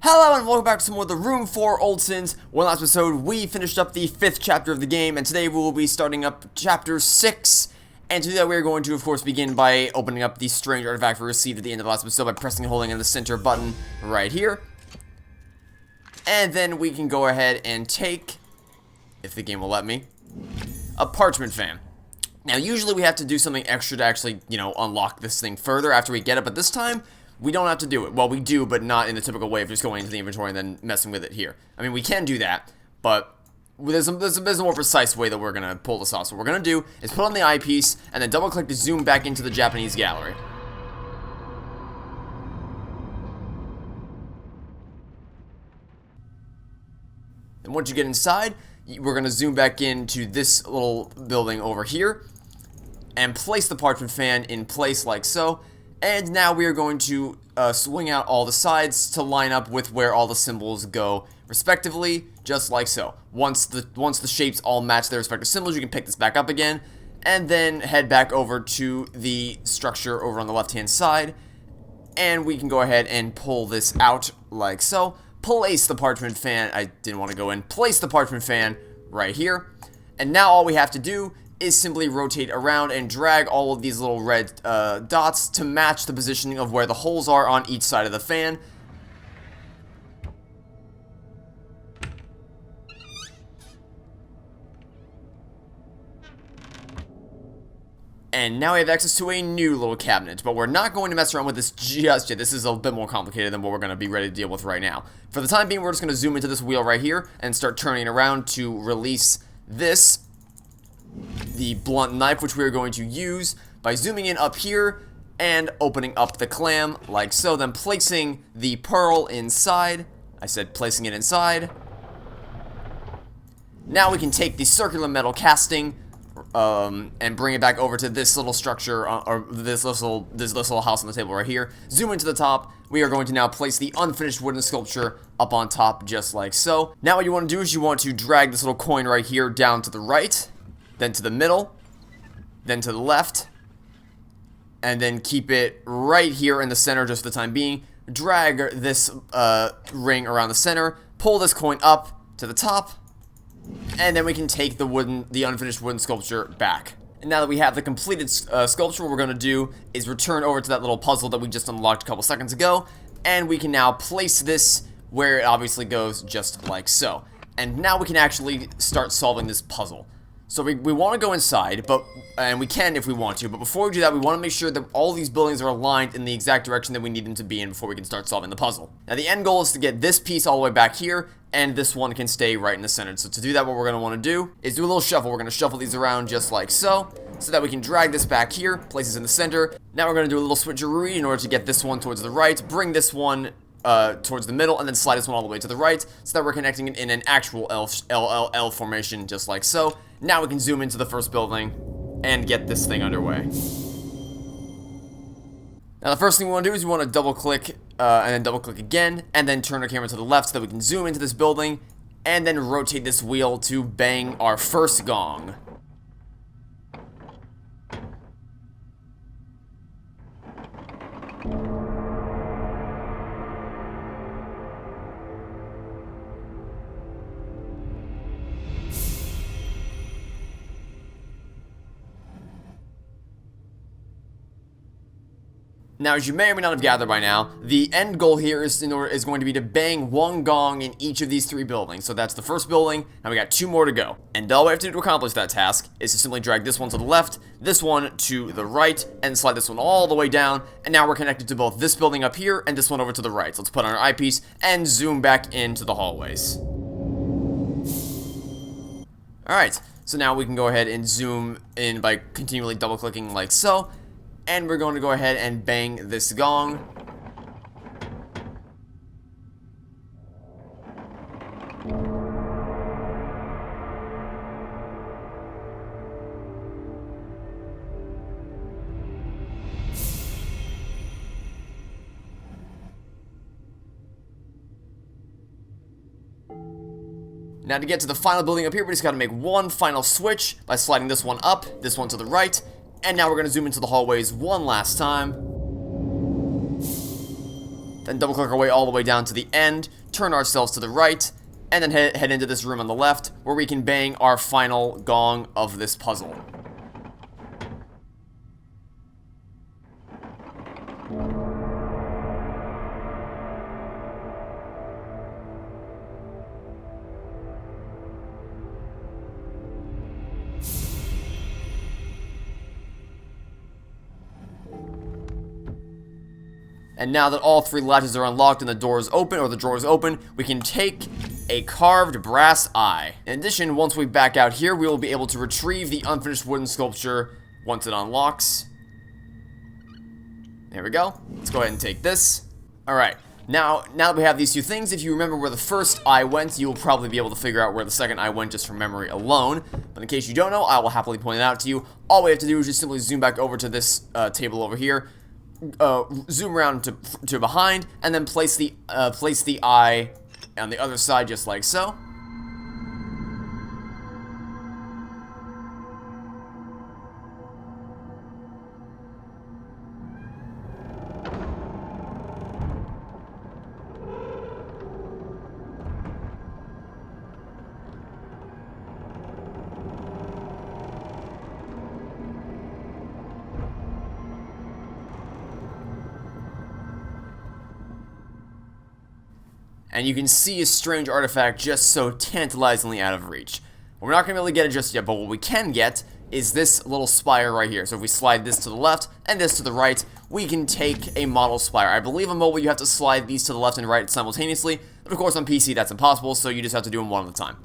Hello and welcome back to some more of the Room for Old Sins. One last episode, we finished up the 5th chapter of the game, and today we will be starting up chapter 6. And to do that, we are going to, of course, begin by opening up the strange artifact we received at the end of the last episode by pressing and holding in the center button right here. And then we can go ahead and take, if the game will let me, a parchment fan. Now, usually we have to do something extra to actually, unlock this thing further after we get it, but this time, we don't have to do it. Well, we do, but not in the typical way of just going into the inventory and then messing with it here. I mean, we can do that, but there's a more precise way that we're going to pull this off. So what we're going to do is put on the eyepiece and then double-click to zoom back into the Japanese gallery. And once you get inside, we're going to zoom back into this little building over here and place the parchment fan in place like so. And now we are going to swing out all the sides to line up with where all the symbols go respectively, just like so. Once the shapes all match their respective symbols, you can pick this back up again, and then head back over to the structure over on the left-hand side, and we can go ahead and pull this out like so. Place the parchment fan, I didn't want to go in, place the parchment fan right here, and now all we have to do is simply rotate around and drag all of these little red dots to match the positioning of where the holes are on each side of the fan. And now we have access to a new little cabinet, but we're not going to mess around with this just yet. This is a bit more complicated than what we're going to be ready to deal with right now. For the time being, we're just going to zoom into this wheel right here and start turning it around to release this, the blunt knife, which we are going to use by zooming in up here and opening up the clam like so, then placing the pearl inside. I said placing it inside. Now we can take the circular metal casting and bring it back over to this little structure, or this little house on the table right here. Zoom into the top. We are going to now place the unfinished wooden sculpture up on top, just like so. Now what you want to do is you want to drag this little coin right here down to the right, then to the middle, then to the left, and then keep it right here in the center just for the time being. Drag this ring around the center, pull this coin up to the top, and then we can take the unfinished wooden sculpture back. And now that we have the completed sculpture, what we're going to do is return over to that little puzzle that we just unlocked a couple seconds ago, and we can now place this where it obviously goes, just like so. And now we can actually start solving this puzzle. So we want to go inside, and we can if we want to, but before we do that, we want to make sure that all these buildings are aligned in the exact direction that we need them to be in before we can start solving the puzzle. Now the end goal is to get this piece all the way back here, and this one can stay right in the center. So to do that, what we're going to want to do is do a little shuffle. We're going to shuffle these around just like so that we can drag this back here, place this in the center. Now we're going to do a little switcheroo in order to get this one towards the right, bring this one towards the middle, and then slide this one all the way to the right, so that we're connecting it in an actual L formation, just like so. Now we can zoom into the first building and get this thing underway. Now the first thing we want to do is we want to double click and then double click again, and then turn our camera to the left so that we can zoom into this building, and then rotate this wheel to bang our first gong. Now, as you may or may not have gathered by now, the end goal here is going to be to bang one gong in each of these 3 buildings. So that's the first building, and we got 2 more to go. And all we have to do to accomplish that task is to simply drag this one to the left, this one to the right, and slide this one all the way down. And now we're connected to both this building up here and this one over to the right. So let's put on our eyepiece and zoom back into the hallways. Alright, so now we can go ahead and zoom in by continually double-clicking like so. And we're going to go ahead and bang this gong. Now to get to the final building up here, we just got to make one final switch by sliding this one up, this one to the right, and now we're going to zoom into the hallways one last time. Then double click our way all the way down to the end, turn ourselves to the right, and then head into this room on the left, where we can bang our final gong of this puzzle. And now that all 3 latches are unlocked and the door is open, or the drawer is open, we can take a carved brass eye. In addition, once we back out here, we will be able to retrieve the unfinished wooden sculpture once it unlocks. There we go. Let's go ahead and take this. Alright, now that we have these 2 things, if you remember where the first eye went, you will probably be able to figure out where the second eye went just from memory alone. But in case you don't know, I will happily point it out to you. All we have to do is just simply zoom back over to this table over here. Zoom around to behind, and then place the eye on the other side, just like so. And you can see a strange artifact just so tantalizingly out of reach. We're not going to be able to get it just yet, but what we can get is this little spire right here. So if we slide this to the left and this to the right, we can take a model spire. I believe on mobile you have to slide these to the left and right simultaneously, but of course on PC that's impossible, so you just have to do them one at a time.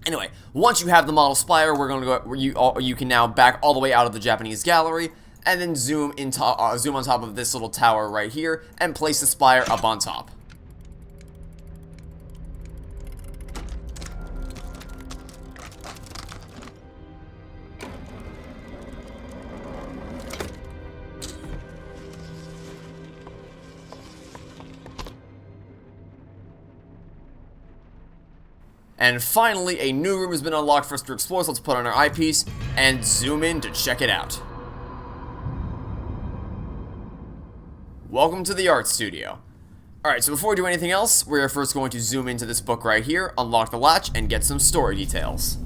Anyway, once you have the model spire, we're going to go. You can now back all the way out of the Japanese gallery, and then zoom on top of this little tower right here, and place the spire up on top. And finally, a new room has been unlocked for us to explore, so let's put on our eyepiece and zoom in to check it out. Welcome to the art studio. Alright, so before we do anything else, we're first going to zoom into this book right here, unlock the latch, and get some story details.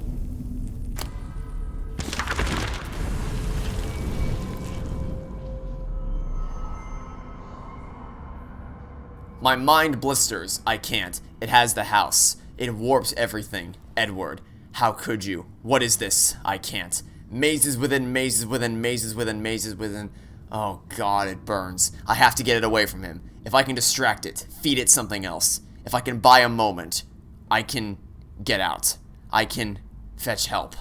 My mind blisters. I can't. It has the house. It warps everything. Edward, how could you? What is this? I can't. Mazes within mazes within mazes within mazes within. Oh god, it burns. I have to get it away from him. If I can distract it, feed it something else. If I can buy a moment, I can get out. I can fetch help.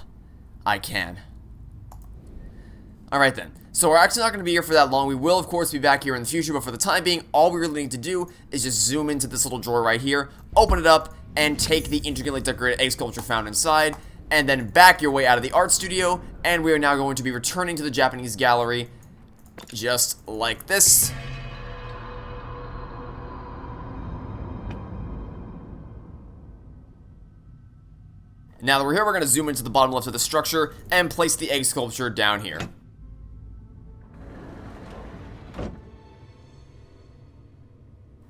I can. Alright then. So we're actually not going to be here for that long. We will, of course, be back here in the future, but for the time being, all we really need to do is just zoom into this little drawer right here, open it up, and take the intricately decorated egg sculpture found inside, and then back your way out of the art studio, and we are now going to be returning to the Japanese gallery, just like this. Now that we're here, we're going to zoom into the bottom left of the structure, and place the egg sculpture down here.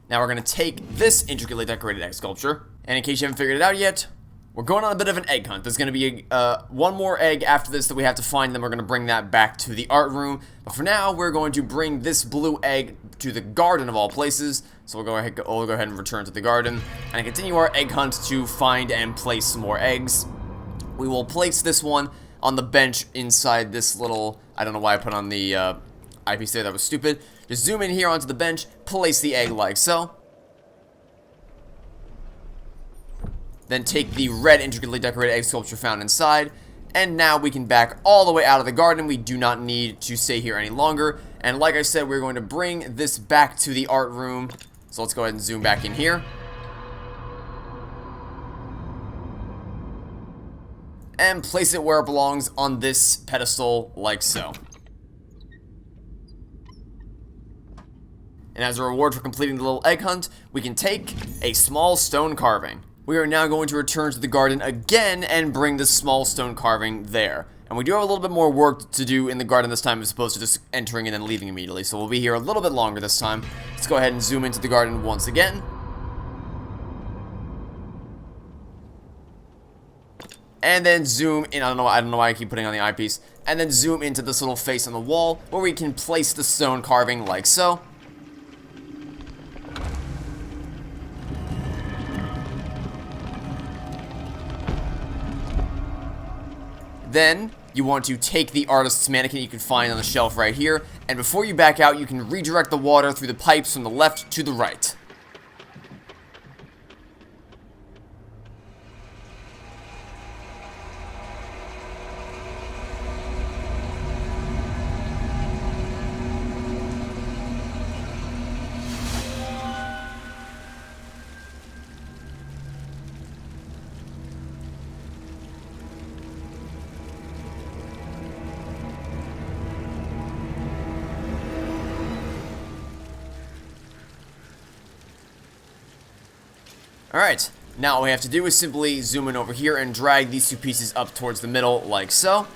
Now we're going to take this intricately decorated egg sculpture, and in case you haven't figured it out yet, we're going on a bit of an egg hunt. There's going to be one more egg after this that we have to find, then we're going to bring that back to the art room. But for now, we're going to bring this blue egg to the garden of all places. So we'll go ahead and return to the garden, and continue our egg hunt to find and place some more eggs. We will place this one on the bench inside this little, I don't know why I put on the eyepiece there, that was stupid. Just zoom in here onto the bench, place the egg like so. Then take the red intricately decorated egg sculpture found inside, and now we can back all the way out of the garden. We do not need to stay here any longer, and like I said, we're going to bring this back to the art room. So let's go ahead and zoom back in here. And place it where it belongs on this pedestal like so. And as a reward for completing the little egg hunt, we can take a small stone carving. We are now going to return to the garden again and bring this small stone carving there. And we do have a little bit more work to do in the garden this time as opposed to just entering and then leaving immediately. So we'll be here a little bit longer this time. Let's go ahead and zoom into the garden once again. And then zoom in, I don't know why I keep putting on the eyepiece. And then zoom into this little face on the wall where we can place the stone carving like so. Then you want to take the artist's mannequin you can find on the shelf right here, and before you back out, you can redirect the water through the pipes from the left to the right. Alright, now all we have to do is simply zoom in over here and drag these two pieces up towards the middle, like so.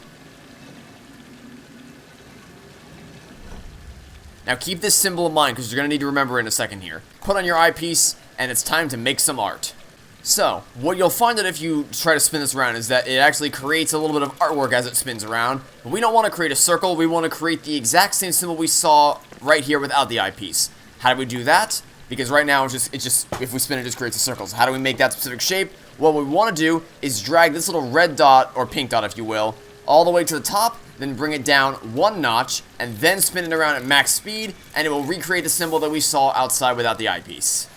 Now keep this symbol in mind, because you're going to need to remember in a second here. Put on your eyepiece, and it's time to make some art. So, what you'll find that if you try to spin this around is that it actually creates a little bit of artwork as it spins around. But we don't want to create a circle, we want to create the exact same symbol we saw right here without the eyepiece. How do we do that? Because right now, it's just if we spin it, just creates a circle. So how do we make that specific shape? What we want to do is drag this little red dot, or pink dot if you will, all the way to the top, then bring it down one notch, and then spin it around at max speed, and it will recreate the symbol that we saw outside without the eyepiece.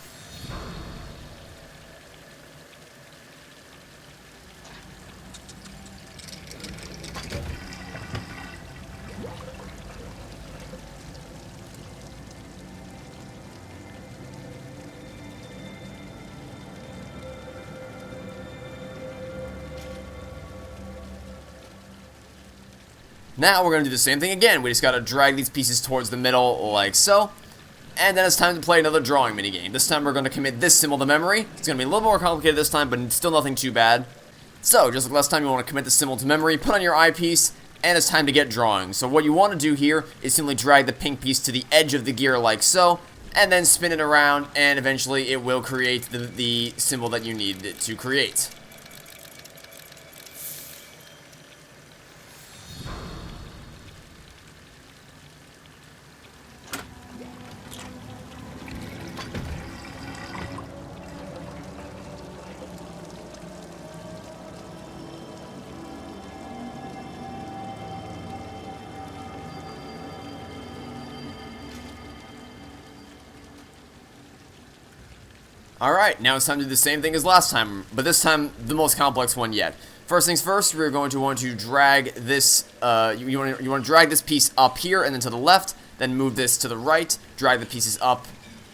Now we're going to do the same thing again. We just got to drag these pieces towards the middle like so. And then it's time to play another drawing minigame. This time we're going to commit this symbol to memory. It's going to be a little more complicated this time, but still nothing too bad. So, just like last time, you want to commit the symbol to memory, put on your eyepiece, and it's time to get drawing. So what you want to do here is simply drag the pink piece to the edge of the gear like so, and then spin it around, and eventually it will create the symbol that you need it to create. Alright, now it's time to do the same thing as last time, but this time the most complex one yet. First things first, we're going to want to drag this, you want to drag this piece up here and then to the left, then move this to the right, drag the pieces up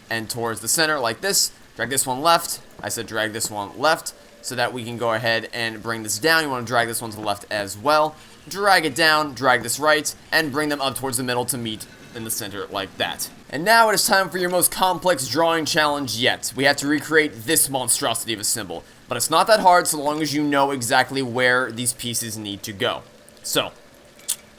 and towards the center like this, drag this one left, I said drag this one left, so that we can go ahead and bring this down. You want to drag this one to the left as well, drag it down, drag this right, and bring them up towards the middle to meet in the center like that. And now it is time for your most complex drawing challenge yet. We have to recreate this monstrosity of a symbol. But it's not that hard so long as you know exactly where these pieces need to go. So,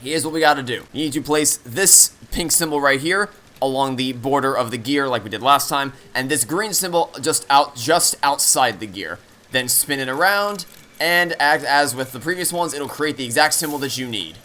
here's what we gotta do. You need to place this pink symbol right here along the border of the gear like we did last time, and this green symbol just outside the gear. Then spin it around, and as with the previous ones, it'll create the exact symbol that you need.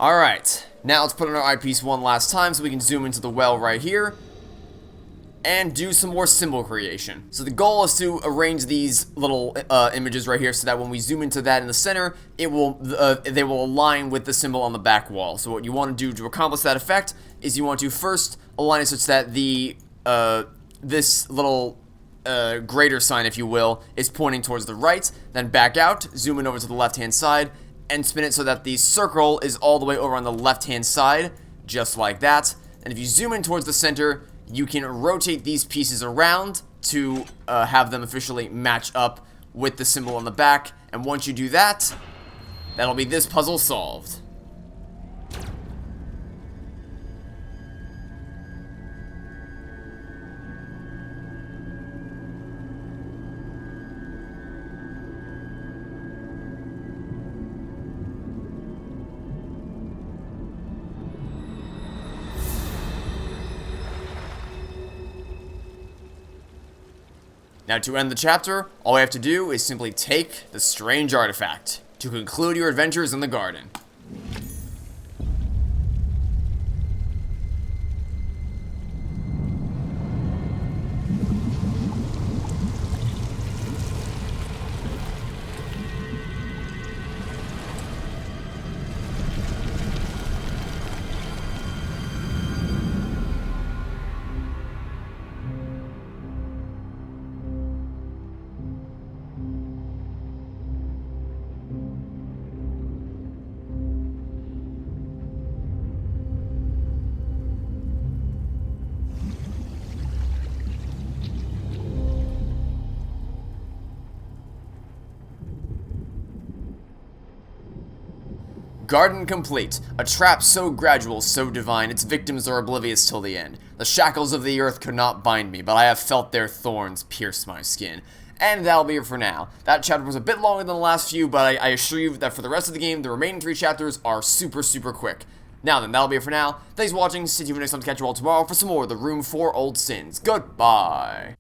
Alright, now let's put on our eyepiece one last time so we can zoom into the well right here and do some more symbol creation. So the goal is to arrange these little images right here so that when we zoom into that in the center, they will align with the symbol on the back wall. So what you want to do to accomplish that effect is you want to first align it such that the this little greater sign, if you will, is pointing towards the right, then back out, zoom in over to the left-hand side, and spin it so that the circle is all the way over on the left-hand side, just like that. And if you zoom in towards the center, you can rotate these pieces around to have them officially match up with the symbol on the back. And once you do that, that'll be this puzzle solved. Now, to end the chapter, all we have to do is simply take the strange artifact to conclude your adventures in the garden. Garden complete. A trap so gradual, so divine, its victims are oblivious till the end. The shackles of the earth could not bind me, but I have felt their thorns pierce my skin. And that'll be it for now. That chapter was a bit longer than the last few, but I assure you that for the rest of the game, the remaining 3 chapters are super quick. Now then, that'll be it for now. Thanks for watching. Stay tuned for next time to catch you all tomorrow for some more of the Room for Old Sins. Goodbye.